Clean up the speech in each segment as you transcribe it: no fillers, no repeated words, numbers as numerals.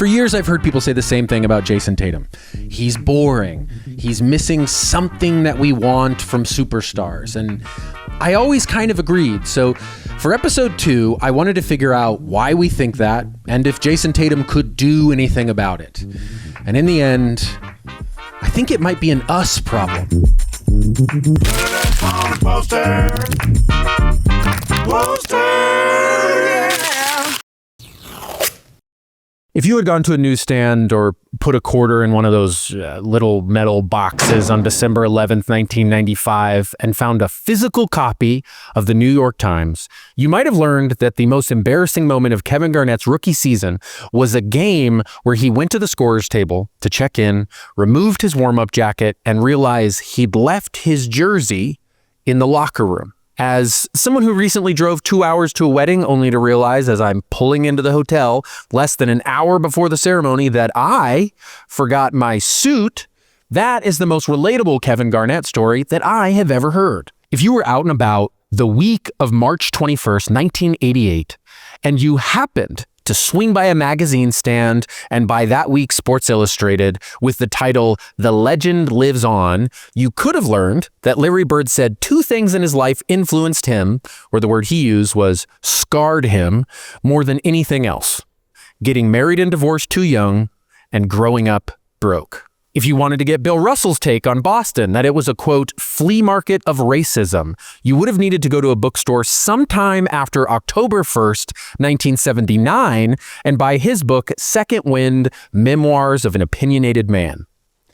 For years, I've heard people say the same thing about Jayson Tatum. He's boring. He's missing something that we want from superstars. And I always kind of agreed. So for episode 2, I wanted to figure out why we think that and if Jayson Tatum could do anything about it. And in the end, I think it might be an us problem. If you had gone to a newsstand or put a quarter in one of those little metal boxes on December 11th, 1995, and found a physical copy of the New York Times, you might have learned that the most embarrassing moment of Kevin Garnett's rookie season was a game where he went to the scorer's table to check in, removed his warm-up jacket, and realized he'd left his jersey in the locker room. As someone who recently drove 2 hours to a wedding only to realize as I'm pulling into the hotel less than an hour before the ceremony that I forgot my suit, that is the most relatable Kevin Garnett story that I have ever heard. If you were out and about the week of March 21st, 1988, and you happened to swing by a magazine stand and buy that week's Sports Illustrated with the title, "The Legend Lives On," you could have learned that Larry Bird said 2 things in his life influenced him, or the word he used was scarred him, more than anything else. Getting married and divorced too young and growing up broke. If you wanted to get Bill Russell's take on Boston, that it was a, quote, flea market of racism, you would have needed to go to a bookstore sometime after October 1st, 1979, and buy his book, Second Wind, Memoirs of an Opinionated Man.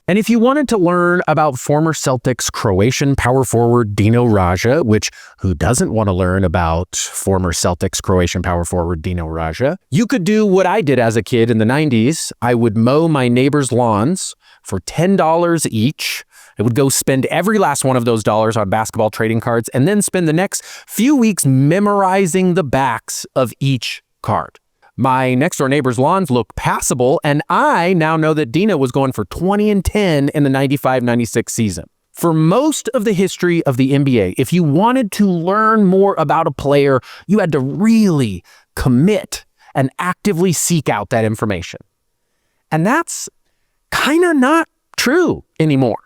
And if you wanted to learn about former Celtics Croatian power forward Dino Raja, which who doesn't want to learn about former Celtics Croatian power forward Dino Raja, you could do what I did as a kid in the 90s. I would mow my neighbors' lawns for $10 each. I would go spend every last one of those dollars on basketball trading cards and then spend the next few weeks memorizing the backs of each card. My next-door neighbor's lawns looked passable, and I now know that Dino was going for 20-10 in the 95-96 season. For most of the history of the NBA, if you wanted to learn more about a player, you had to really commit and actively seek out that information. And that's kind of not true anymore.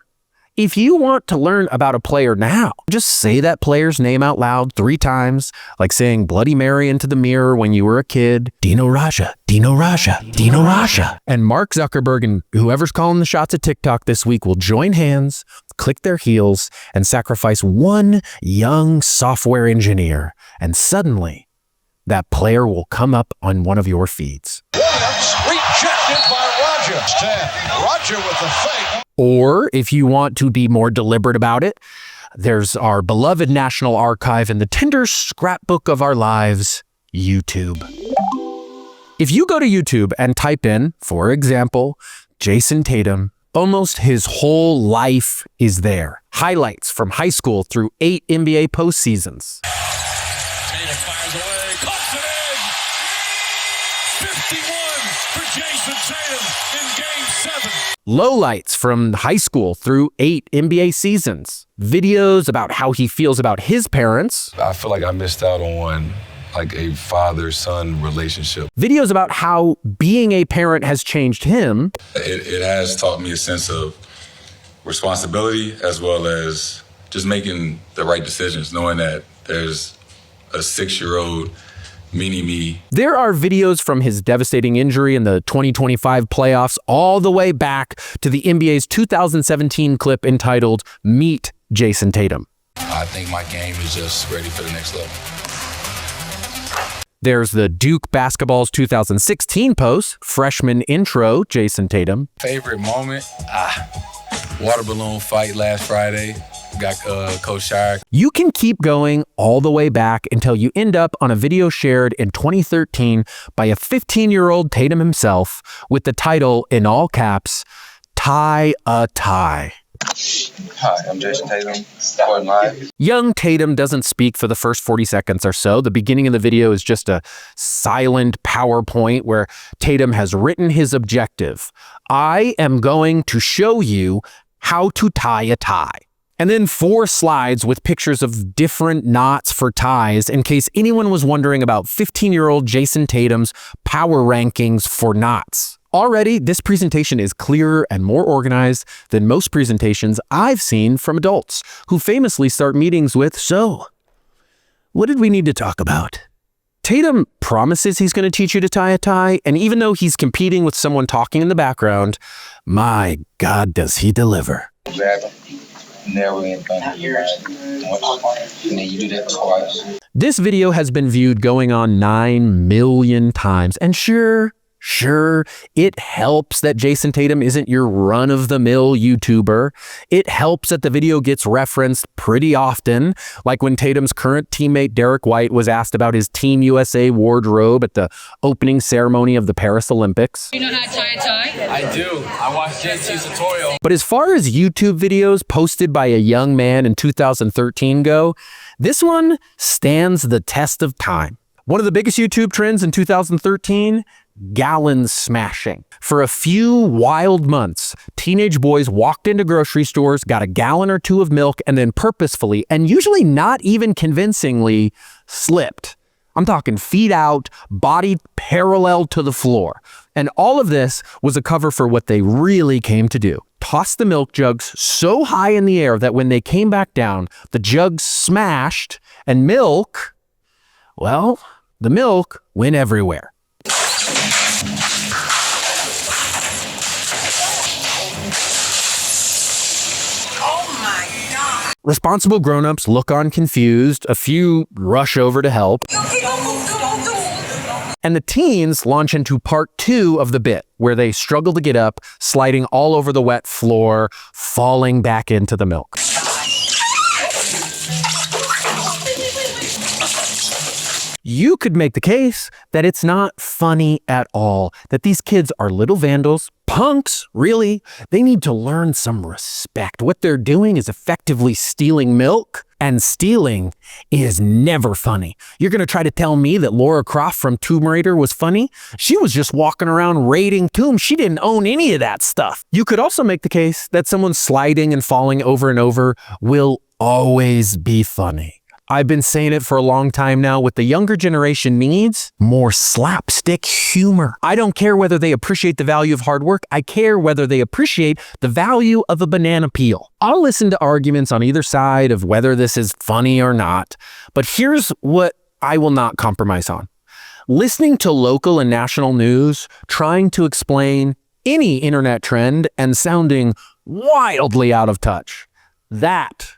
If you want to learn about a player now, just say that player's name out loud 3 times, like saying Bloody Mary into the mirror when you were a kid. Dino Raja, Dino Raja, Dino Raja. And Mark Zuckerberg and whoever's calling the shots at TikTok this week will join hands, click their heels, and sacrifice one young software engineer. And suddenly, that player will come up on one of your feeds. Williams rejected by Roger. Roger with the fake. Or if you want to be more deliberate about it, there's our beloved National Archive and the tender scrapbook of our lives, YouTube. If you go to YouTube and type in, for example, Jayson Tatum, almost his whole life is there. Highlights from high school through 8 NBA postseasons. Tatum fires away, cuts it in. 51 for Jayson Tatum in Game 7. Lowlights from high school through 8 NBA seasons. Videos about how he feels about his parents. I feel like I missed out on like a father-son relationship. Videos about how being a parent has changed him. It has taught me a sense of responsibility as well as just making the right decisions, knowing that there's a 6-year-old mini-me. There are videos from his devastating injury in the 2025 playoffs all the way back to the NBA's 2017 clip entitled Meet Jayson Tatum. I think my game is just ready for the next level. There's the Duke Basketball's 2016 post, freshman intro, Jayson Tatum. Favorite moment? Water balloon fight last Friday. Got Coach Shire. You can keep going all the way back until you end up on a video shared in 2013 by a 15-year-old Tatum himself with the title, in all caps, Tie a Tie. Hi, I'm Jayson Tatum, recording live. Young Tatum doesn't speak for the first 40 seconds or so. The beginning of the video is just a silent PowerPoint where Tatum has written his objective. I am going to show you how to tie a tie. And then 4 slides with pictures of different knots for ties in case anyone was wondering about 15-year-old Jayson Tatum's power rankings for knots. Already, this presentation is clearer and more organized than most presentations I've seen from adults who famously start meetings with, "So, what did we need to talk about?" Tatum promises he's going to teach you to tie a tie, and even though he's competing with someone talking in the background, my God, does he deliver. Grab it, narrow in front of you once, and then you do that twice. This video has been viewed going on 9 million times, and sure, it helps that Jayson Tatum isn't your run-of-the-mill YouTuber. It helps that the video gets referenced pretty often, like when Tatum's current teammate Derek White was asked about his Team USA wardrobe at the opening ceremony of the Paris Olympics. You know how to tie a tie? I do. I watched JT's tutorial. But as far as YouTube videos posted by a young man in 2013 go, this one stands the test of time. One of the biggest YouTube trends in 2013, gallon smashing. For a few wild months, teenage boys walked into grocery stores, got a gallon or two of milk, and then purposefully, and usually not even convincingly, slipped. I'm talking feet out, body parallel to the floor. And all of this was a cover for what they really came to do. Toss the milk jugs so high in the air that when they came back down, the jugs smashed, and milk, well, the milk went everywhere. Responsible grown-ups look on confused, a few rush over to help, and the teens launch into part 2 of the bit, where they struggle to get up, sliding all over the wet floor, falling back into the milk. You could make the case that it's not funny at all, that these kids are little vandals, punks, really. They need to learn some respect. What they're doing is effectively stealing milk, and stealing is never funny. You're going to try to tell me that Lara Croft from Tomb Raider was funny? She was just walking around raiding tombs. She didn't own any of that stuff. You could also make the case that someone sliding and falling over and over will always be funny. I've been saying it for a long time now. What the younger generation needs, more slapstick humor. I don't care whether they appreciate the value of hard work. I care whether they appreciate the value of a banana peel. I'll listen to arguments on either side of whether this is funny or not. But here's what I will not compromise on. Listening to local and national news, trying to explain any internet trend and sounding wildly out of touch. That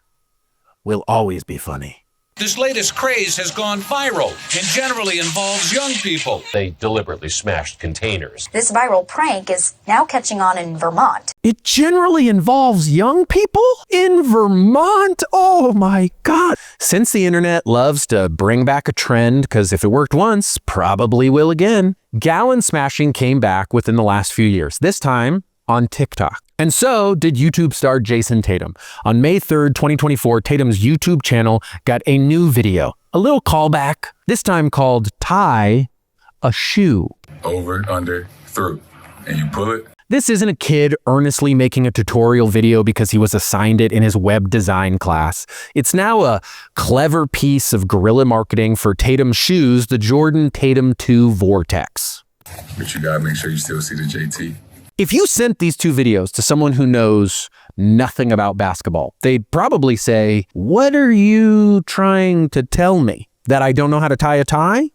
will always be funny. This latest craze has gone viral and generally involves young people. They deliberately smashed containers. This viral prank is now catching on in Vermont. It generally involves young people in Vermont? Oh my God. Since the internet loves to bring back a trend, because if it worked once, probably will again, gallon smashing came back within the last few years, this time on TikTok. And so did YouTube star Jayson Tatum. On May 3rd, 2024, Tatum's YouTube channel got a new video, a little callback, this time called Tie a Shoe. Over, under, through. And you pull it. This isn't a kid earnestly making a tutorial video because he was assigned it in his web design class. It's now a clever piece of guerrilla marketing for Tatum's shoes, the Jordan Tatum 2 Vortex. But you gotta make sure you still see the JT. If you sent these two videos to someone who knows nothing about basketball, they'd probably say, "What are you trying to tell me? That I don't know how to tie a tie?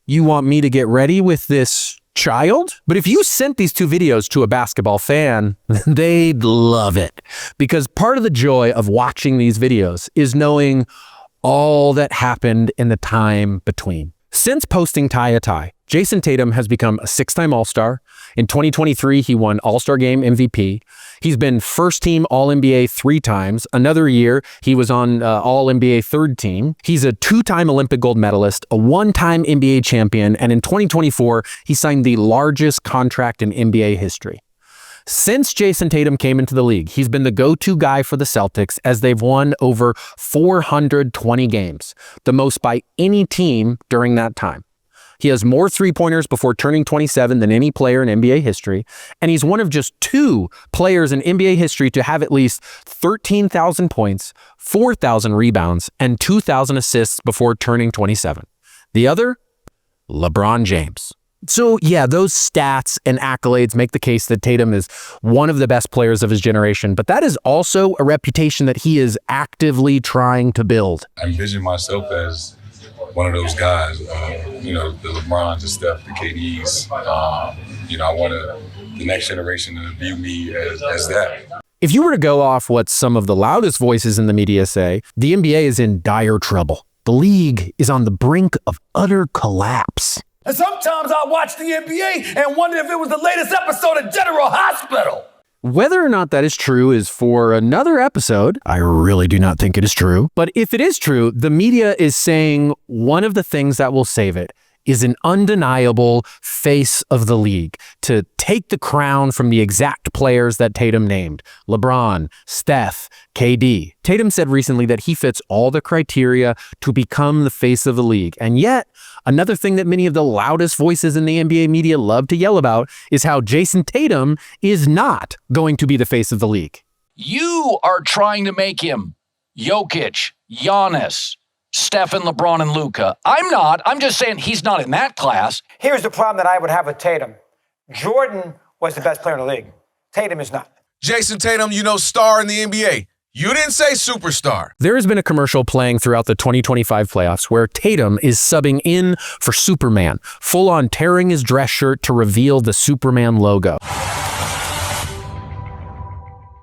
You want me to get ready with this child?" But if you sent these two videos to a basketball fan, they'd love it. Because part of the joy of watching these videos is knowing all that happened in the time between. Since posting Tie a Tie, Jayson Tatum has become a 6-time All-Star. In 2023, he won All-Star Game MVP. He's been first-team All-NBA 3 times. Another year, he was on All-NBA third team. He's a 2-time Olympic gold medalist, a 1-time NBA champion, and in 2024, he signed the largest contract in NBA history. Since Jayson Tatum came into the league, he's been the go-to guy for the Celtics as they've won over 420 games, the most by any team during that time. He has more three-pointers before turning 27 than any player in NBA history, and he's one of just 2 players in NBA history to have at least 13,000 points, 4,000 rebounds, and 2,000 assists before turning 27. The other? LeBron James. So yeah, those stats and accolades make the case that Tatum is one of the best players of his generation, but that is also a reputation that he is actively trying to build. I envision myself as one of those guys, the LeBrons, the Steph, the KDs. I want the next generation to view me as that. If you were to go off what some of the loudest voices in the media say, the NBA is in dire trouble. The league is on the brink of utter collapse. And sometimes I watch the NBA and wonder if it was the latest episode of General Hospital. Whether or not that is true is for another episode. I really do not think it is true. But if it is true, the media is saying one of the things that will save it is an undeniable face of the league to take the crown from the exact players that Tatum named: LeBron, Steph, KD. Tatum said recently that he fits all the criteria to become the face of the league. And yet, another thing that many of the loudest voices in the NBA media love to yell about is how Jayson Tatum is not going to be the face of the league. You are trying to make him Jokic, Giannis, Steph and LeBron and Luka. I'm not. I'm just saying he's not in that class. Here's the problem that I would have with Tatum. Jordan was the best player in the league. Tatum is not. Jayson Tatum, star in the NBA. You didn't say superstar. There has been a commercial playing throughout the 2025 playoffs where Tatum is subbing in for Superman, full on tearing his dress shirt to reveal the Superman logo.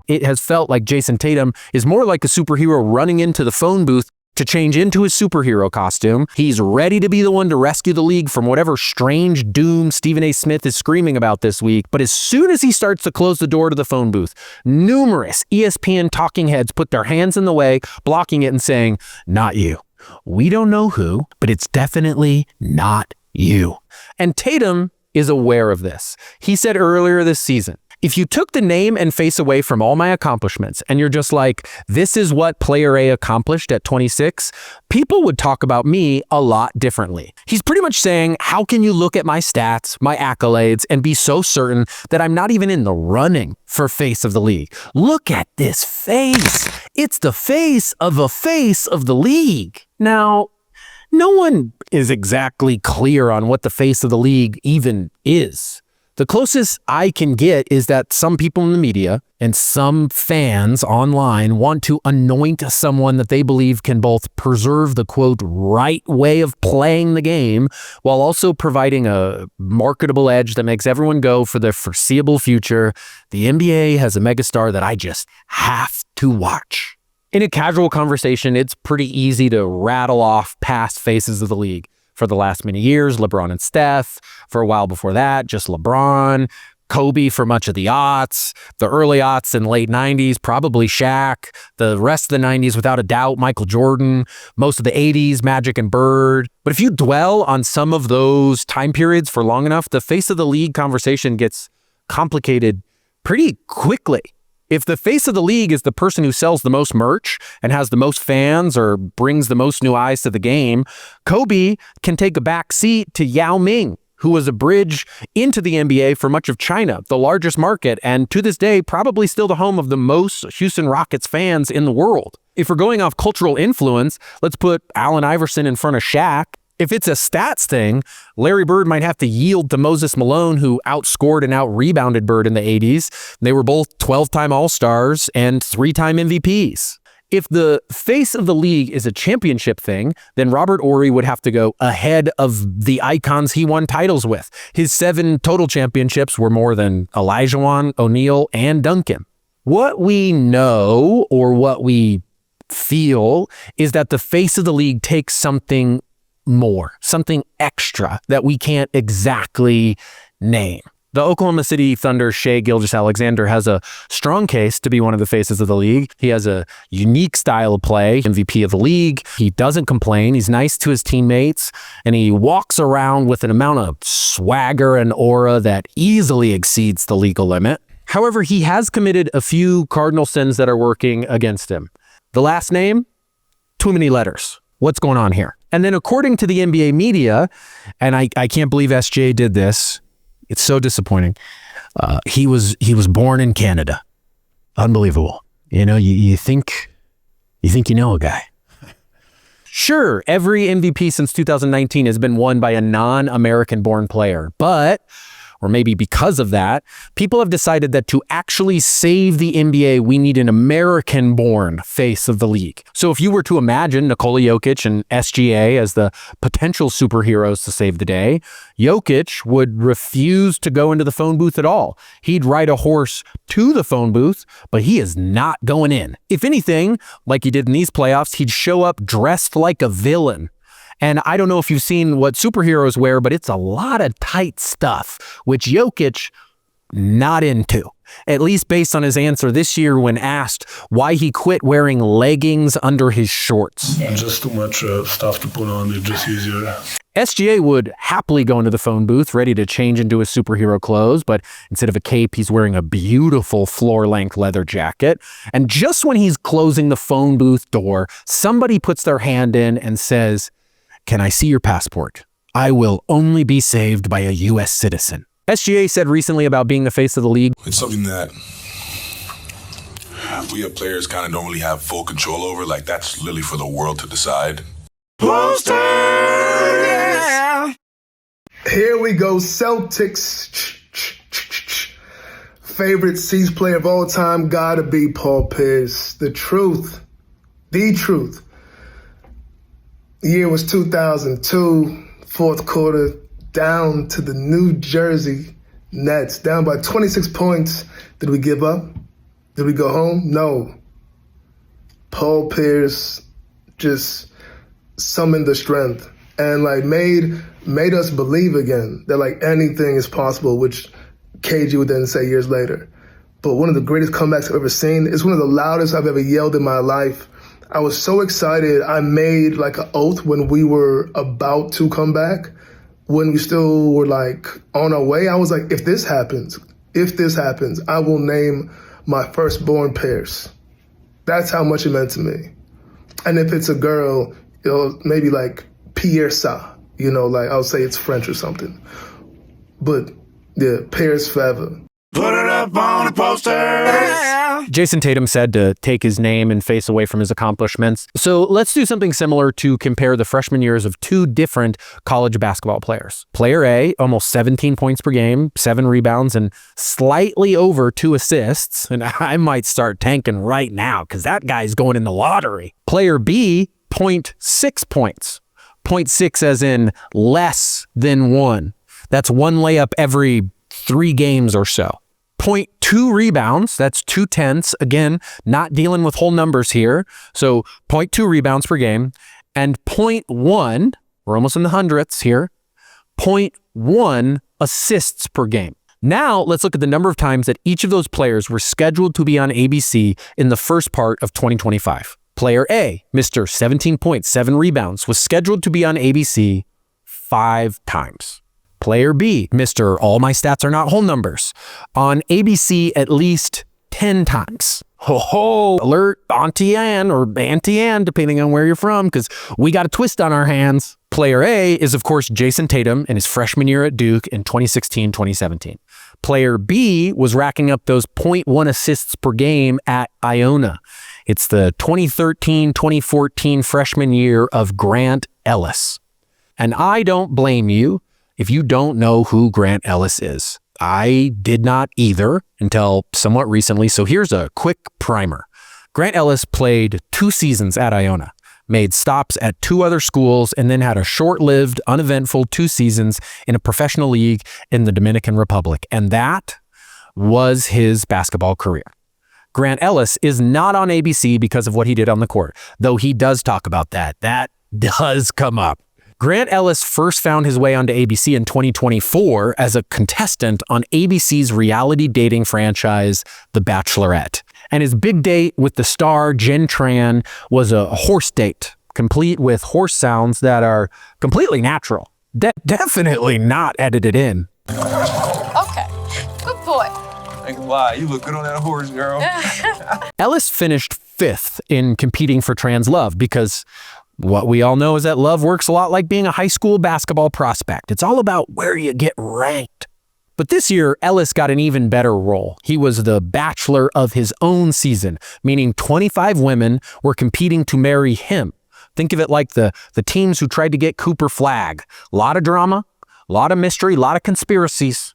It has felt like Jayson Tatum is more like a superhero running into the phone booth to change into his superhero costume. He's ready to be the one to rescue the league from whatever strange doom Stephen A. Smith is screaming about this week. But as soon as he starts to close the door to the phone booth, numerous ESPN talking heads put their hands in the way, blocking it and saying, "Not you. We don't know who, but it's definitely not you." And Tatum is aware of this. He said earlier this season, if you took the name and face away from all my accomplishments and you're just like, this is what player A accomplished at 26, people would talk about me a lot differently. He's pretty much saying, how can you look at my stats, my accolades, and be so certain that I'm not even in the running for face of the league? Look at this face. It's the face of the league. Now, no one is exactly clear on what the face of the league even is. The closest I can get is that some people in the media and some fans online want to anoint someone that they believe can both preserve the, quote, right way of playing the game while also providing a marketable edge that makes everyone go for the foreseeable future. The NBA has a megastar that I just have to watch. In a casual conversation, it's pretty easy to rattle off past faces of the league. For the last many years, LeBron and Steph. For a while before that, just LeBron. Kobe for much of the aughts. The early aughts and late 90s, probably Shaq. The rest of the 90s, without a doubt, Michael Jordan. Most of the 80s, Magic and Bird. But if you dwell on some of those time periods for long enough, the face of the league conversation gets complicated pretty quickly. If the face of the league is the person who sells the most merch and has the most fans or brings the most new eyes to the game, Kobe can take a back seat to Yao Ming, who was a bridge into the NBA for much of China, the largest market, and to this day, probably still the home of the most Houston Rockets fans in the world. If we're going off cultural influence, let's put Allen Iverson in front of Shaq. If it's a stats thing, Larry Bird might have to yield to Moses Malone, who outscored and out-rebounded Bird in the 80s. They were both 12-time All-Stars and 3-time MVPs. If the face of the league is a championship thing, then Robert Horry would have to go ahead of the icons he won titles with. His 7 total championships were more than Olajuwon, O'Neal, and Duncan. What we know, or what we feel, is that the face of the league takes something more, something extra that we can't exactly name. The Oklahoma City Thunder Shai Gilgeous-Alexander has a strong case to be one of the faces of the league. He has a unique style of play, MVP of the league. He doesn't complain. He's nice to his teammates, and he walks around with an amount of swagger and aura that easily exceeds the legal limit. However, he has committed a few cardinal sins that are working against him. The last name? Too many letters. What's going on here? And then according to the NBA media, and I can't believe SJ did this, it's so disappointing. He was born in Canada. Unbelievable. You know, you think you know a guy. Sure, every MVP since 2019 has been won by a non-American-born player, but, or maybe because of that, people have decided that to actually save the NBA, we need an American-born face of the league. So if you were to imagine Nikola Jokic and SGA as the potential superheroes to save the day, Jokic would refuse to go into the phone booth at all. He'd ride a horse to the phone booth, but he is not going in. If anything, like he did in these playoffs, he'd show up dressed like a villain. And I don't know if you've seen what superheroes wear, but it's a lot of tight stuff, which Jokic not into. At least based on his answer this year when asked why he quit wearing leggings under his shorts. Just too much stuff to put on, it's just easier. SGA would happily go into the phone booth ready to change into his superhero clothes, but instead of a cape, he's wearing a beautiful floor-length leather jacket. And just when he's closing the phone booth door, somebody puts their hand in and says, "Can I see your passport? I will only be saved by a U.S. citizen." SGA said recently about being the face of the league, It's something that we as players kind of don't really have full control over. Like, that's literally for the world to decide. Posters! Yeah. Here we go, Celtics. Favorite C's player of all time gotta be Paul Pierce. The truth. The truth. The year was 2002, fourth quarter, down to the New Jersey Nets, down by 26 points. Did we give up? Did we go home? No. Paul Pierce just summoned the strength and made us believe again that anything is possible, which KG would then say years later. But one of the greatest comebacks I've ever seen. It's one of the loudest I've ever yelled in my life. I was so excited, I made an oath when we were about to come back, when we still were on our way. I was like, if this happens, I will name my firstborn Pierce. That's how much it meant to me. And if it's a girl, it'll maybe Piersa, I'll say it's French or something. But yeah, Pierce forever. Put it up on a poster. Jayson Tatum said to take his name and face away from his accomplishments. So let's do something similar to compare the freshman years of two different college basketball players. Player A, almost 17 points per game, 7 rebounds, and slightly over 2 assists. And I might start tanking right now because that guy's going in the lottery. Player B, 0.6 points. 0.6 as in less than 1. That's 1 layup every 3 games or so. 0.2 rebounds, that's 2/10. Again, not dealing with whole numbers here. So 0.2 rebounds per game. And 0.1, we're almost in the hundredths here, 0.1 assists per game. Now let's look at the number of times that each of those players were scheduled to be on ABC in the first part of 2025. Player A, Mr. 17 points, 7 rebounds, was scheduled to be on ABC 5 times. Player B, Mr. All my stats are not whole numbers, on ABC at least 10 times. Ho ho, alert, Auntie Anne or Auntie Anne, depending on where you're from, because we got a twist on our hands. Player A is, of course, Jayson Tatum in his freshman year at Duke in 2016-2017. Player B was racking up those 0.1 assists per game at Iona. It's the 2013-2014 freshman year of Grant Ellis. And I don't blame you if you don't know who Grant Ellis is. I did not either until somewhat recently, so here's a quick primer. Grant Ellis played 2 seasons at Iona, made stops at 2 other schools, and then had a short-lived, uneventful 2 seasons in a professional league in the Dominican Republic. And that was his basketball career. Grant Ellis is not on ABC because of what he did on the court, though he does talk about that. That does come up. Grant Ellis first found his way onto ABC in 2024 as a contestant on ABC's reality dating franchise, The Bachelorette. And his big date with the star Jen Tran was a horse date, complete with horse sounds that are completely natural. Definitely not edited in. Okay, good boy. Ain't gonna lie, you look good on that horse, girl. Ellis finished 5th in competing for Trans Love because what we all know is that love works a lot like being a high school basketball prospect. It's all about where you get ranked. But this year, Ellis got an even better role. He was the bachelor of his own season, meaning 25 women were competing to marry him. Think of it like the teams who tried to get Cooper Flagg. A lot of drama, a lot of mystery, a lot of conspiracies.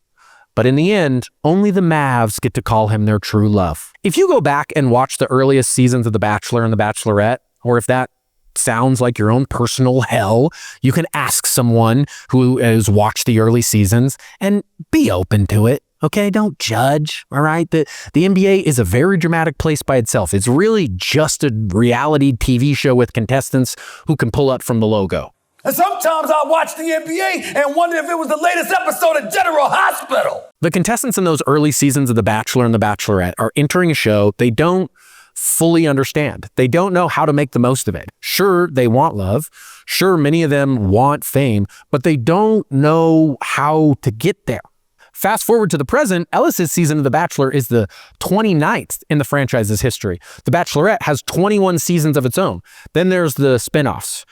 But in the end, only the Mavs get to call him their true love. If you go back and watch the earliest seasons of The Bachelor and The Bachelorette, or if that sounds like your own personal hell, you can ask someone who has watched the early seasons and be open to it. Okay, don't judge, all right? The NBA is a very dramatic place by itself. It's really just a reality TV show with contestants who can pull up from the logo. And sometimes I watch the NBA and wonder if it was the latest episode of General Hospital. The contestants in those early seasons of The Bachelor and The Bachelorette are entering a show they don't fully understand. They don't know how to make the most of it. Sure, they want love. Sure, many of them want fame, but they don't know how to get there. Fast forward to the present, Ellis's season of The Bachelor is the 29th in the franchise's history. The Bachelorette has 21 seasons of its own. Then there's the spinoffs.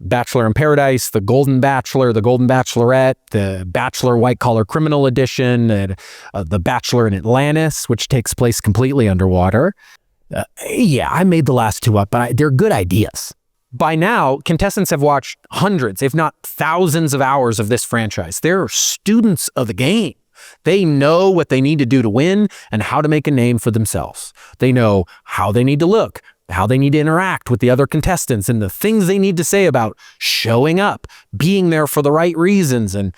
Bachelor in Paradise, The Golden Bachelor, The Golden Bachelorette, The Bachelor White Collar Criminal Edition, The Bachelor in Atlantis, which takes place completely underwater. I made the last two up, but they're good ideas. By now, contestants have watched hundreds, if not thousands of hours of this franchise. They're students of the game. They know what they need to do to win and how to make a name for themselves. They know how they need to look, how they need to interact with the other contestants, and the things they need to say about showing up, being there for the right reasons, and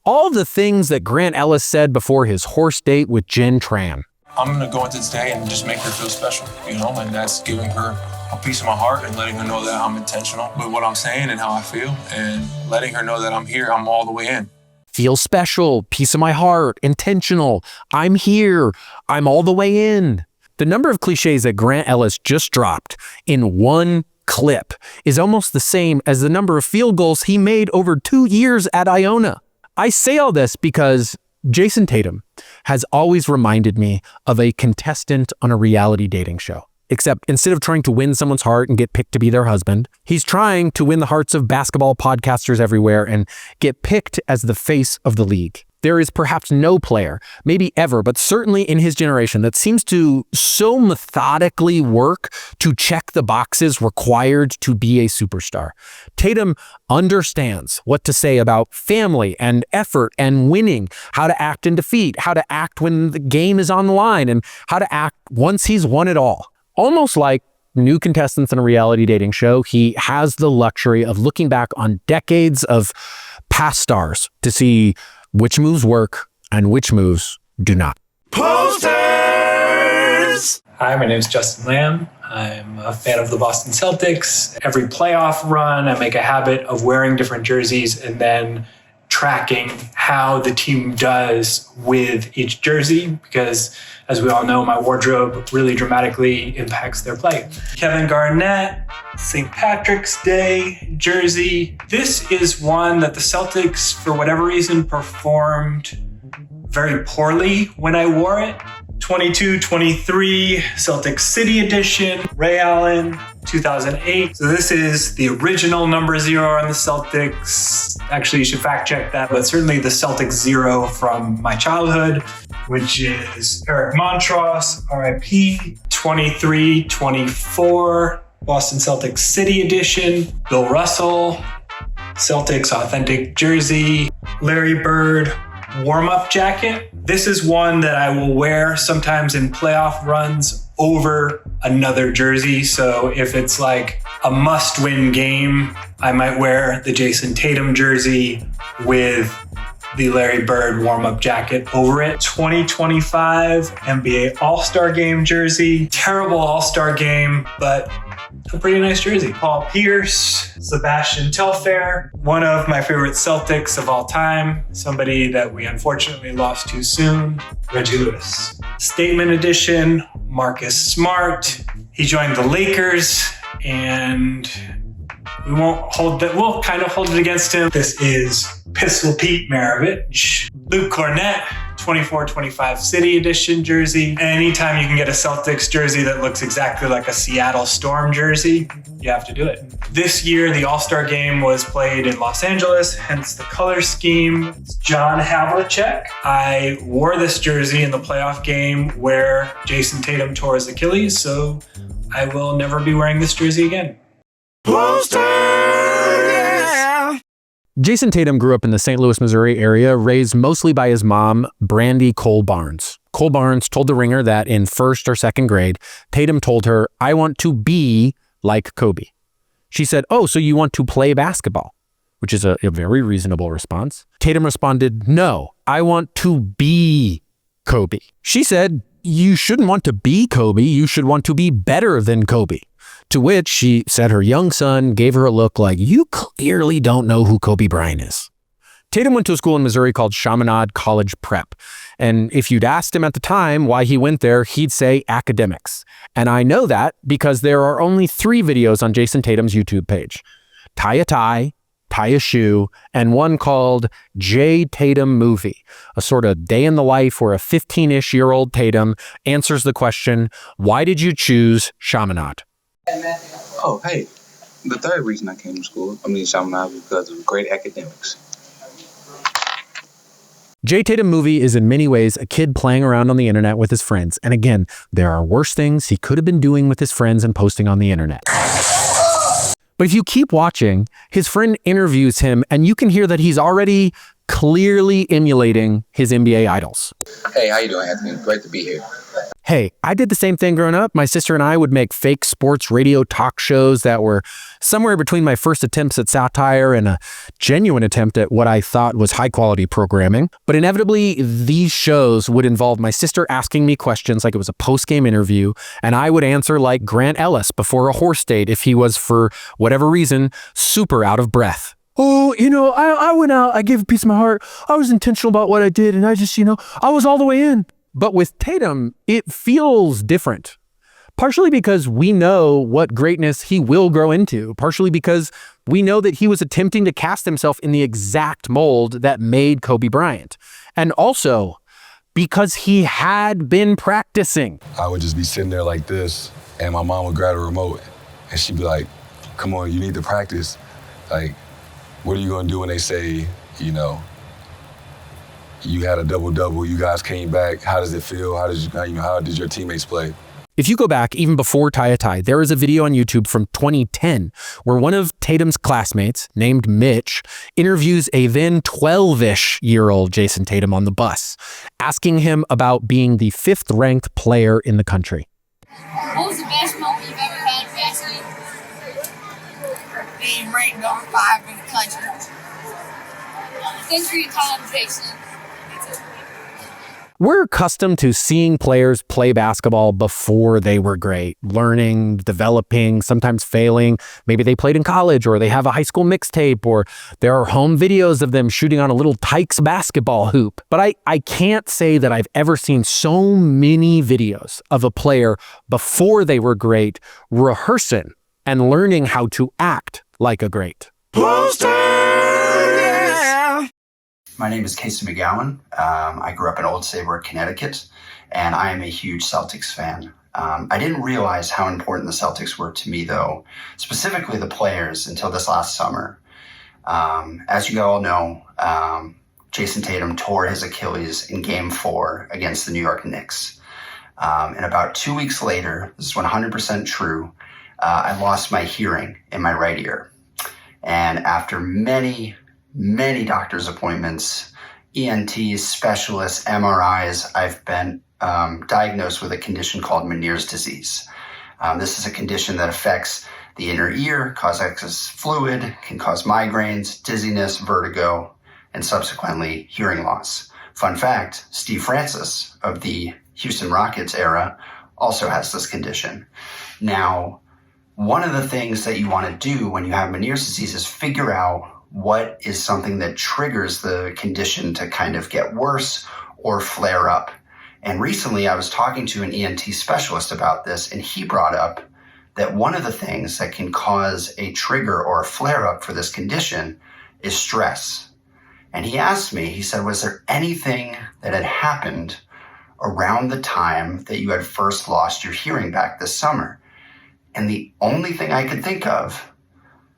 all the things that Grant Ellis said before his horse date with Jen Tran. I'm gonna go into today and just make her feel special, and that's giving her a piece of my heart and letting her know that I'm intentional with what I'm saying and how I feel, and letting her know that I'm here, I'm all the way in. Feel special, piece of my heart, intentional, I'm here, I'm all the way in. The number of cliches that Grant Ellis just dropped in one clip is almost the same as the number of field goals he made over 2 years at Iona. I say all this because Jayson Tatum has always reminded me of a contestant on a reality dating show. Except instead of trying to win someone's heart and get picked to be their husband, he's trying to win the hearts of basketball podcasters everywhere and get picked as the face of the league. There is perhaps no player, maybe ever, but certainly in his generation, that seems to so methodically work to check the boxes required to be a superstar. Tatum understands what to say about family and effort and winning, how to act in defeat, how to act when the game is on the line, and how to act once he's won it all. Almost like new contestants in a reality dating show, he has the luxury of looking back on decades of past stars to see which moves work and which moves do not. Posters! Hi, my name is Justin Lamb. I'm a fan of the Boston Celtics. Every playoff run, I make a habit of wearing different jerseys and then tracking how the team does with each jersey, because as we all know, my wardrobe really dramatically impacts their play. Kevin Garnett, St. Patrick's Day jersey. This is one that the Celtics, for whatever reason, performed very poorly when I wore it. 22-23 Celtic City Edition, Ray Allen, 2008. So this is the original number 0 on the Celtics. Actually, you should fact check that, but certainly the Celtics 0 from my childhood, which is Eric Montross, RIP, 23-24 Boston Celtics City Edition, Bill Russell, Celtics authentic jersey, Larry Bird warm-up jacket. This is one that I will wear sometimes in playoff runs over another jersey. So if it's like a must-win game, I might wear the Jayson Tatum jersey with the Larry Bird warm-up jacket over it. 2025 NBA All-Star Game jersey. Terrible All-Star Game, but a pretty nice jersey. Paul Pierce, Sebastian Telfair, one of my favorite Celtics of all time, somebody that we unfortunately lost too soon, Reggie Lewis. Statement edition, Marcus Smart. He joined the Lakers, and we'll kind of hold it against him. This is Pistol Pete Maravich. Luke Cornett, 24-25 City Edition jersey. Anytime you can get a Celtics jersey that looks exactly like a Seattle Storm jersey, you have to do it. This year, the All-Star Game was played in Los Angeles, hence the color scheme. It's John Havlicek. I wore this jersey in the playoff game where Jayson Tatum tore his Achilles, so I will never be wearing this jersey again. Jayson Tatum grew up in the St. Louis, Missouri area, raised mostly by his mom, Brandy Cole Barnes. Cole Barnes told The Ringer that in first or second grade, Tatum told her, "I want to be like Kobe." She said, "Oh, so you want to play basketball?" Which is a very reasonable response. Tatum responded, "No, I want to be Kobe." She said, "You shouldn't want to be Kobe, you should want to be better than Kobe." To which she said her young son gave her a look like, "You clearly don't know who Kobe Bryant is." Tatum went to a school in Missouri called Chaminade College Prep. And if you'd asked him at the time why he went there, he'd say academics. And I know that because there are only 3 videos on Jayson Tatum's YouTube page. Tie a tie, tie a shoe, and one called J. Tatum Movie, a sort of day in the life where a 15-ish-year-old Tatum answers the question, why did you choose Chaminade? Oh, hey. The third reason I came to school, Chaminade, was because of great academics. J. Tatum Movie is in many ways a kid playing around on the internet with his friends. And again, there are worse things he could have been doing with his friends and posting on the internet. But if you keep watching, his friend interviews him and you can hear that he's already clearly emulating his NBA idols. Hey, how you doing, Anthony? Great to be here. Hey, I did the same thing growing up. My sister and I would make fake sports radio talk shows that were somewhere between my first attempts at satire and a genuine attempt at what I thought was high-quality programming. But inevitably, these shows would involve my sister asking me questions like it was a post-game interview, and I would answer like Grant Ellis before a horse date if he was, for whatever reason, super out of breath. "Oh, I went out, I gave a piece of my heart. I was intentional about what I did, and I just, I was all the way in." But with Tatum, it feels different. Partially because we know what greatness he will grow into. Partially because we know that he was attempting to cast himself in the exact mold that made Kobe Bryant. And also because he had been practicing. I would just be sitting there like this, and my mom would grab a remote, and she'd be like, "Come on, you need to practice. Like, what are you going to do when they say, you had a double-double, you guys came back, how does it feel? How did your teammates play?" If you go back even before Tie a Tie, there is a video on YouTube from 2010 where one of Tatum's classmates, named Mitch, interviews a then 12-ish-year-old Jayson Tatum on the bus, asking him about being the 5th-ranked player in the country. What was the best moment you've ever had in basketball? Being ranked number 5 in the country. Thanks for your time, Jayson. We're accustomed to seeing players play basketball before they were great, learning, developing, sometimes failing. Maybe they played in college, or they have a high school mixtape, or there are home videos of them shooting on a little Tykes basketball hoop. But I can't say that I've ever seen so many videos of a player before they were great rehearsing and learning how to act like a great. My name is Casey McGowan. I grew up in Old Saybrook, Connecticut, and I am a huge Celtics fan. I didn't realize how important the Celtics were to me, though, specifically the players, until this last summer. As you all know, Jayson Tatum tore his Achilles in Game 4 against the New York Knicks. And about 2 weeks later, this is 100% true, I lost my hearing in my right ear. And after many doctor's appointments, ENTs, specialists, MRIs, I've been diagnosed with a condition called Meniere's disease. This is a condition that affects the inner ear, causes fluid, can cause migraines, dizziness, vertigo, and subsequently hearing loss. Fun fact, Steve Francis of the Houston Rockets era also has this condition. Now, one of the things that you want to do when you have Meniere's disease is figure out what is something that triggers the condition to kind of get worse or flare up. And recently I was talking to an ENT specialist about this, and he brought up that one of the things that can cause a trigger or a flare up for this condition is stress. And he asked me, he said, was there anything that had happened around the time that you had first lost your hearing back this summer? And the only thing I could think of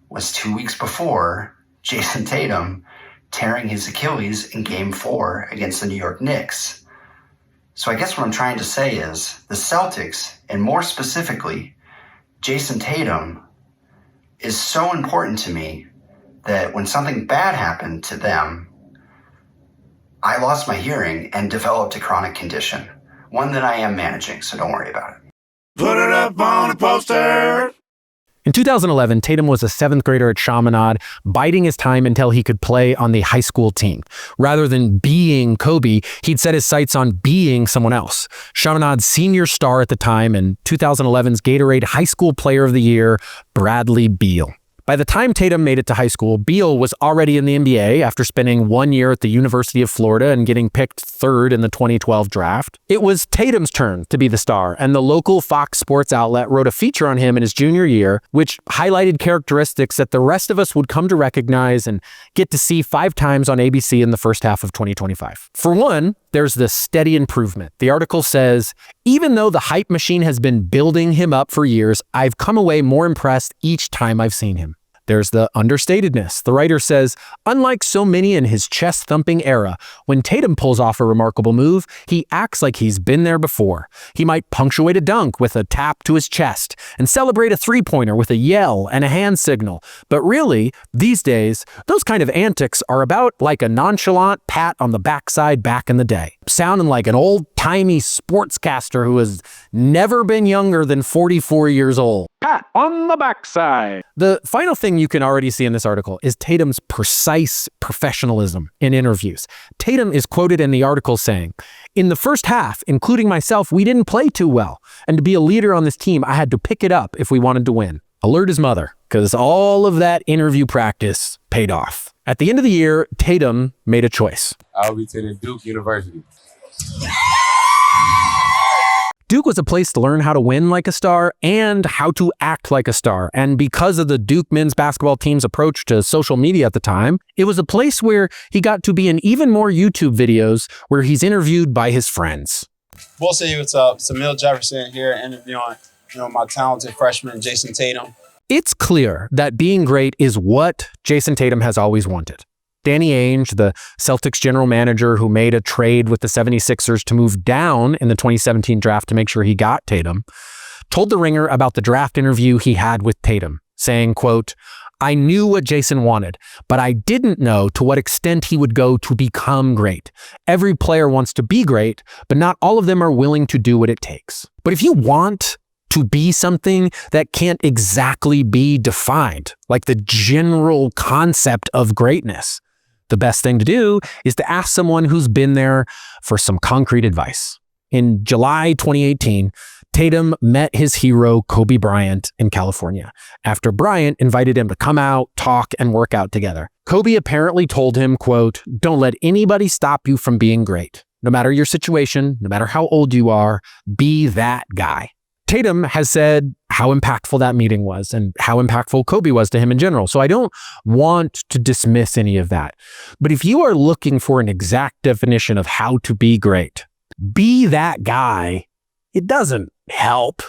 was 2 weeks before Jayson Tatum tearing his Achilles in Game 4 against the New York Knicks. So I guess what I'm trying to say is the Celtics, and more specifically, Jayson Tatum, is so important to me that when something bad happened to them, I lost my hearing and developed a chronic condition, one that I am managing, so don't worry about it. Put it up on a poster. In 2011, Tatum was a 7th grader at Chaminade, biding his time until he could play on the high school team. Rather than being Kobe, he'd set his sights on being someone else. Chaminade's senior star at the time and 2011's Gatorade High School Player of the Year, Bradley Beal. By the time Tatum made it to high school, Beal was already in the NBA after spending 1 year at the University of Florida and getting picked 3rd in the 2012 draft. It was Tatum's turn to be the star, and the local Fox Sports outlet wrote a feature on him in his junior year, which highlighted characteristics that the rest of us would come to recognize and get to see 5 times on ABC in the first half of 2025. For one, there's the steady improvement. The article says, even though the hype machine has been building him up for years, I've come away more impressed each time I've seen him. There's the understatedness. The writer says, unlike so many in his chest-thumping era, when Tatum pulls off a remarkable move, he acts like he's been there before. He might punctuate a dunk with a tap to his chest and celebrate a three-pointer with a yell and a hand signal. But really, these days, those kind of antics are about like a nonchalant pat on the backside back in the day, sounding like an old-timey sportscaster who has never been younger than 44 years old. Pat on the backside. The final thing you can already see in this article is Tatum's precise professionalism in interviews. Tatum is quoted in the article saying, in the first half, including myself, we didn't play too well. And to be a leader on this team, I had to pick it up if we wanted to win. Alert his mother, because all of that interview practice paid off. At the end of the year, Tatum made a choice. I'll be attending Duke University. Duke was a place to learn how to win like a star and how to act like a star. And because of the Duke men's basketball team's approach to social media at the time, it was a place where he got to be in even more YouTube videos where he's interviewed by his friends. We'll see what's up. Samil Jefferson here interviewing, my talented freshman, Jayson Tatum. It's clear that being great is what Jayson Tatum has always wanted. Danny Ainge, the Celtics general manager who made a trade with the 76ers to move down in the 2017 draft to make sure he got Tatum, told The Ringer about the draft interview he had with Tatum, saying, quote, I knew what Jayson wanted, but I didn't know to what extent he would go to become great. Every player wants to be great, but not all of them are willing to do what it takes. But if you want to be something that can't exactly be defined, like the general concept of greatness, the best thing to do is to ask someone who's been there for some concrete advice. In July 2018, Tatum met his hero, Kobe Bryant, in California, after Bryant invited him to come out, talk, and work out together. Kobe apparently told him, quote, don't let anybody stop you from being great. No matter your situation, no matter how old you are, be that guy. Tatum has said how impactful that meeting was and how impactful Kobe was to him in general. So I don't want to dismiss any of that. But if you are looking for an exact definition of how to be great, be that guy. It doesn't help.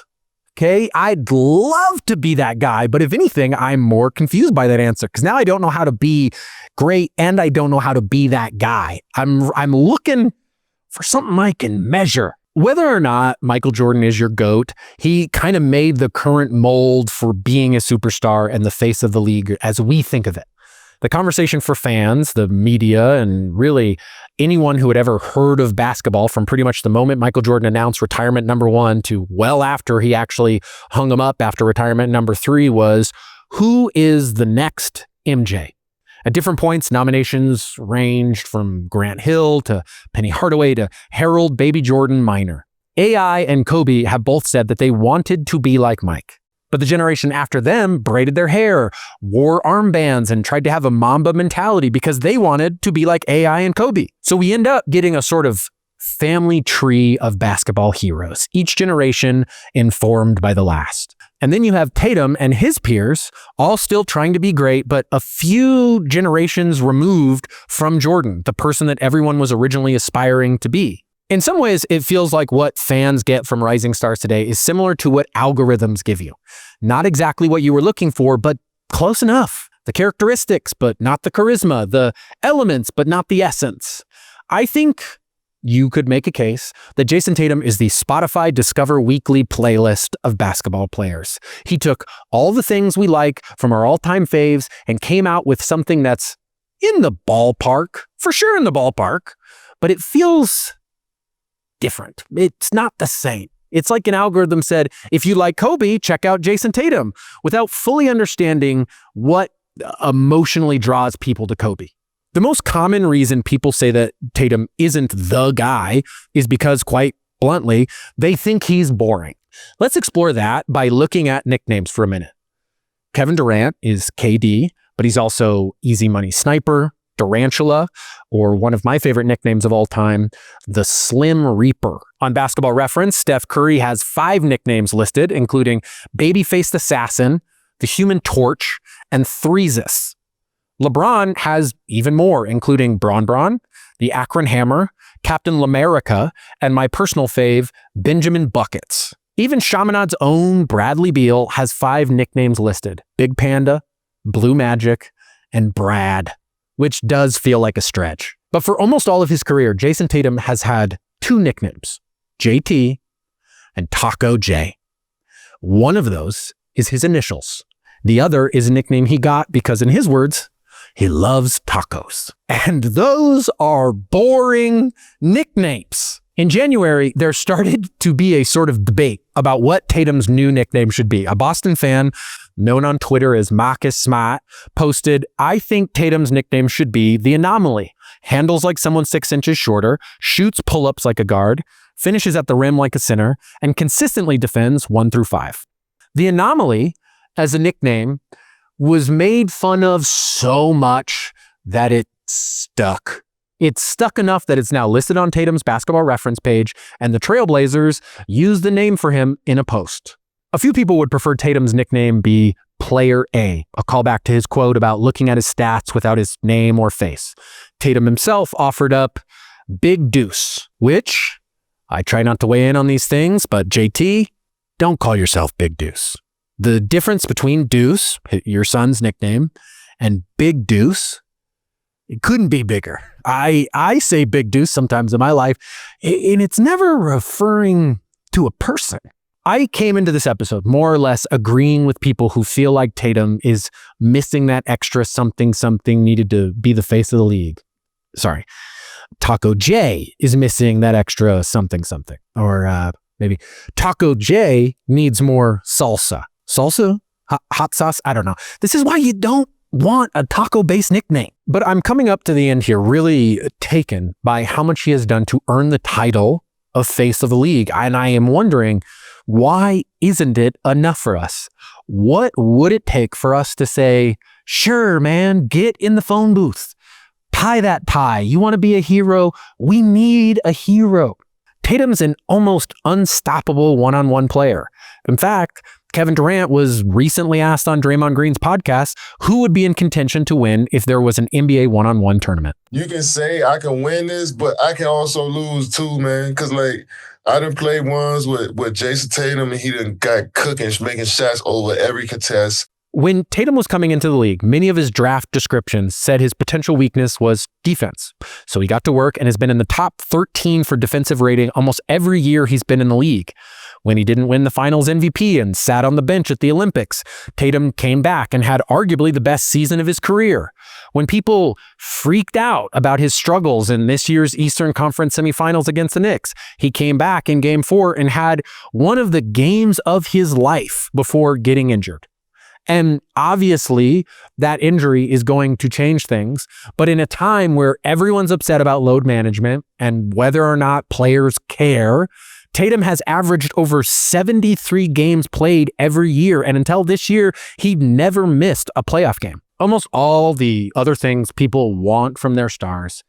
Okay, I'd love to be that guy, but if anything, I'm more confused by that answer because now I don't know how to be great and I don't know how to be that guy. I'm looking for something I can measure. Whether or not Michael Jordan is your GOAT, he kind of made the current mold for being a superstar and the face of the league as we think of it. The conversation for fans, the media, and really anyone who had ever heard of basketball from pretty much the moment Michael Jordan announced retirement number 1 to well after he actually hung him up after retirement number 3 was, who is the next MJ? At different points, nominations ranged from Grant Hill to Penny Hardaway to Harold Baby Jordan Minor. AI and Kobe have both said that they wanted to be like Mike. But the generation after them braided their hair, wore armbands, and tried to have a Mamba mentality because they wanted to be like AI and Kobe. So we end up getting a sort of family tree of basketball heroes, each generation informed by the last. And then you have Tatum and his peers all still trying to be great, but a few generations removed from Jordan, the person that everyone was originally aspiring to be. In some ways, it feels like what fans get from rising stars today is similar to what algorithms give you. Not exactly what you were looking for, but close enough. The characteristics, but not the charisma. The elements, but not the essence. I think you could make a case that Jayson Tatum is the Spotify Discover Weekly playlist of basketball players. He took all the things we like from our all-time faves and came out with something that's in the ballpark, for sure in the ballpark, but it feels different. It's not the same. It's like an algorithm said, if you like Kobe, check out Jayson Tatum, without fully understanding what emotionally draws people to Kobe. The most common reason people say that Tatum isn't the guy is because, quite bluntly, they think he's boring. Let's explore that by looking at nicknames for a minute. Kevin Durant is KD, but he's also Easy Money Sniper, Durantula, or one of my favorite nicknames of all time, the Slim Reaper. On Basketball Reference, Steph Curry has 5 nicknames listed, including Babyfaced Assassin, the Human Torch, and Threesis. LeBron has even more, including Bron, the Akron Hammer, Captain Lamerica, and my personal fave, Benjamin Buckets. Even Chaminade's own Bradley Beal has 5 nicknames listed: Big Panda, Blue Magic, and Brad, which does feel like a stretch. But for almost all of his career, Jayson Tatum has had 2 nicknames, JT and Taco J. One of those is his initials. The other is a nickname he got because, in his words, he loves tacos. And those are boring nicknames. In January, there started to be a sort of debate about what Tatum's new nickname should be. A Boston fan, known on Twitter as Marcus Smart, posted, "I think Tatum's nickname should be the Anomaly. Handles like someone 6 inches shorter, shoots pull-ups like a guard, finishes at the rim like a center, and consistently defends 1 through 5. The Anomaly, as a nickname, was made fun of so much that it stuck. It's stuck enough that it's now listed on Tatum's Basketball Reference page, and the Trailblazers used the name for him in a post. A few people would prefer Tatum's nickname be Player A, a callback to his quote about looking at his stats without his name or face. Tatum himself offered up Big Deuce, which, I try not to weigh in on these things, but JT, don't call yourself Big Deuce. The difference between Deuce, your son's nickname, and Big Deuce, it couldn't be bigger. I say Big Deuce sometimes in my life, and it's never referring to a person. I came into this episode more or less agreeing with people who feel like Tatum is missing that extra something needed to be the face of the league. Sorry. Taco J is missing that extra something. Or maybe Taco J needs more salsa. Salsa? Hot sauce? I don't know. This is why you don't want a taco-based nickname. But I'm coming up to the end here really taken by how much he has done to earn the title of face of the league. And I am wondering, why isn't it enough for us? What would it take for us to say, sure, man, get in the phone booth. Tie that tie. You want to be a hero? We need a hero. Tatum's an almost unstoppable one-on-one player. In fact, Kevin Durant was recently asked on Draymond Green's podcast who would be in contention to win if there was an NBA one-on-one tournament. You can say I can win this, but I can also lose too, man. Because, I done played ones with Jayson Tatum, and he done got cooking, making shots over every contest. When Tatum was coming into the league, many of his draft descriptions said his potential weakness was defense. So he got to work and has been in the top 13 for defensive rating almost every year he's been in the league. When he didn't win the finals MVP and sat on the bench at the Olympics, Tatum came back and had arguably the best season of his career. When people freaked out about his struggles in this year's Eastern Conference semifinals against the Knicks, he came back in Game 4 and had one of the games of his life before getting injured. And obviously, that injury is going to change things. But in a time where everyone's upset about load management and whether or not players care, Tatum has averaged over 73 games played every year. And until this year, he'd never missed a playoff game. Almost all the other things people want from their stars,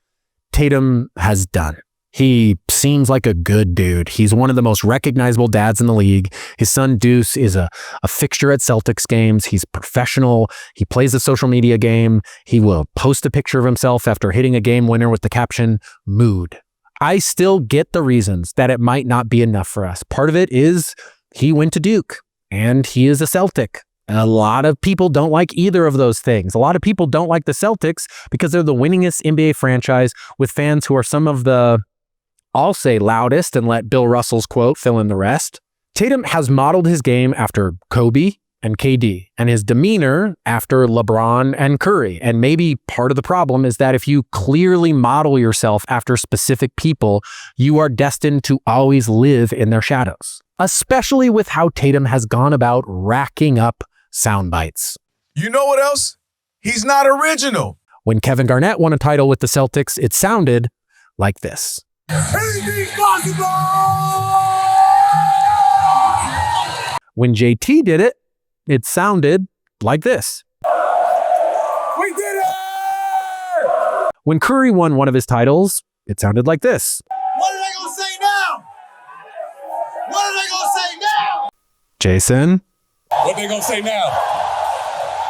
Tatum has done. He seems like a good dude. He's one of the most recognizable dads in the league. His son Deuce is a fixture at Celtics games. He's professional. He plays the social media game. He will post a picture of himself after hitting a game winner with the caption, "Mood." I still get the reasons that it might not be enough for us. Part of it is he went to Duke and he is a Celtic. A lot of people don't like either of those things. A lot of people don't like the Celtics because they're the winningest NBA franchise with fans who are some of the I'll say loudest and let Bill Russell's quote fill in the rest. Tatum has modeled his game after Kobe and KD, and his demeanor after LeBron and Curry. And maybe part of the problem is that if you clearly model yourself after specific people, you are destined to always live in their shadows, especially with how Tatum has gone about racking up sound bites. You know what else? He's not original. When Kevin Garnett won a title with the Celtics, it sounded like this. When JT did it, it sounded like this. We did it! When Curry won one of his titles, it sounded like this. What are they going to say now? What are they going to say now? Jason? What they going to say now?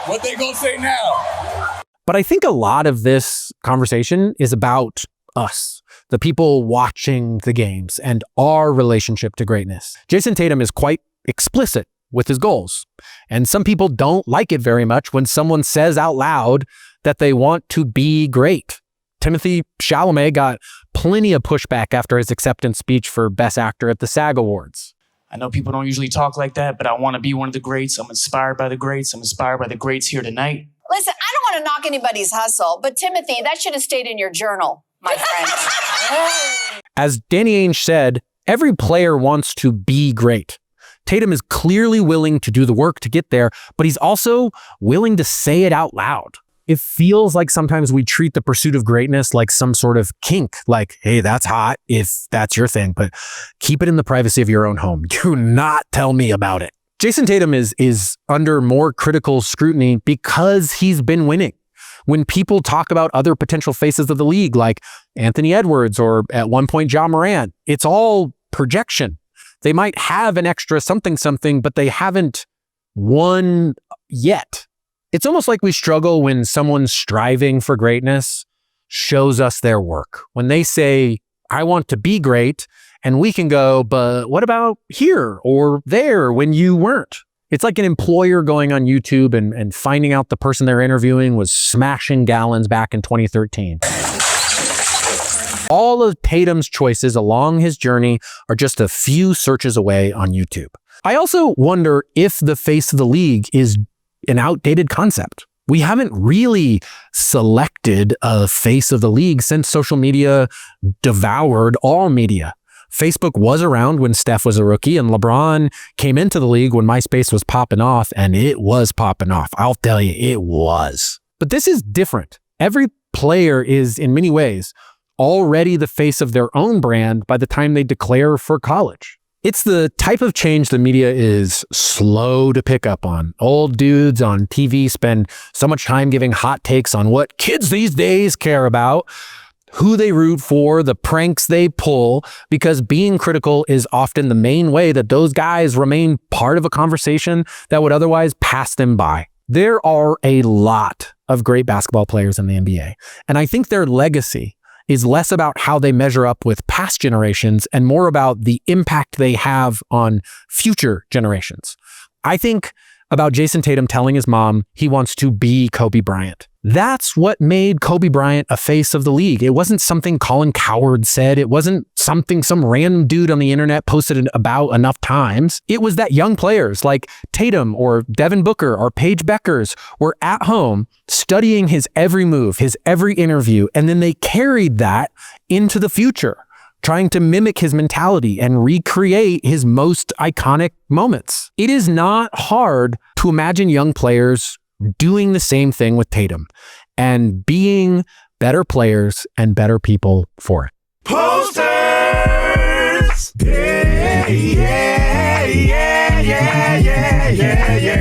What they going to say now? But I think a lot of this conversation is about us, the people watching the games, and our relationship to greatness. Jayson Tatum is quite explicit with his goals. And some people don't like it very much when someone says out loud that they want to be great. Timothée Chalamet got plenty of pushback after his acceptance speech for Best Actor at the SAG Awards. I know people don't usually talk like that, but I want to be one of the greats. I'm inspired by the greats. I'm inspired by the greats here tonight. Listen, I don't want to knock anybody's hustle, but Timothy, that should have stayed in your journal, my friend. As Danny Ainge said, every player wants to be great. Tatum is clearly willing to do the work to get there, but he's also willing to say it out loud. It feels like sometimes we treat the pursuit of greatness like some sort of kink, like, hey, that's hot if that's your thing, but keep it in the privacy of your own home. Do not tell me about it. Jayson Tatum is under more critical scrutiny because he's been winning. When people talk about other potential faces of the league, like Anthony Edwards or at one point Ja Morant, it's all projection. They might have an extra something, but they haven't won yet. It's almost like we struggle when someone striving for greatness shows us their work. When they say, I want to be great, and we can go, but what about here or there when you weren't? It's like an employer going on YouTube and finding out the person they're interviewing was smashing gallons back in 2013. All of Tatum's choices along his journey are just a few searches away on YouTube. I also wonder if the face of the league is an outdated concept. We haven't really selected a face of the league since social media devoured all media. Facebook was around when Steph was a rookie, and LeBron came into the league when MySpace was popping off, and it was popping off. I'll tell you, it was. But this is different. Every player is, in many ways, already the face of their own brand by the time they declare for college. It's the type of change the media is slow to pick up on. Old dudes on TV spend so much time giving hot takes on what kids these days care about, who they root for, the pranks they pull, because being critical is often the main way that those guys remain part of a conversation that would otherwise pass them by. There are a lot of great basketball players in the NBA, and I think their legacy is less about how they measure up with past generations and more about the impact they have on future generations. I think about Jayson Tatum telling his mom he wants to be Kobe Bryant. That's what made Kobe Bryant a face of the league. It wasn't something Colin Cowherd said. It wasn't something some random dude on the internet posted about enough times. It was that young players like Tatum or Devin Booker or Paige Beckers were at home studying his every move, his every interview, and then they carried that into the future, trying to mimic his mentality and recreate his most iconic moments. It is not hard to imagine young players doing the same thing with Tatum and being better players and better people for it. Posters! Yeah, yeah, yeah, yeah, yeah, yeah, yeah.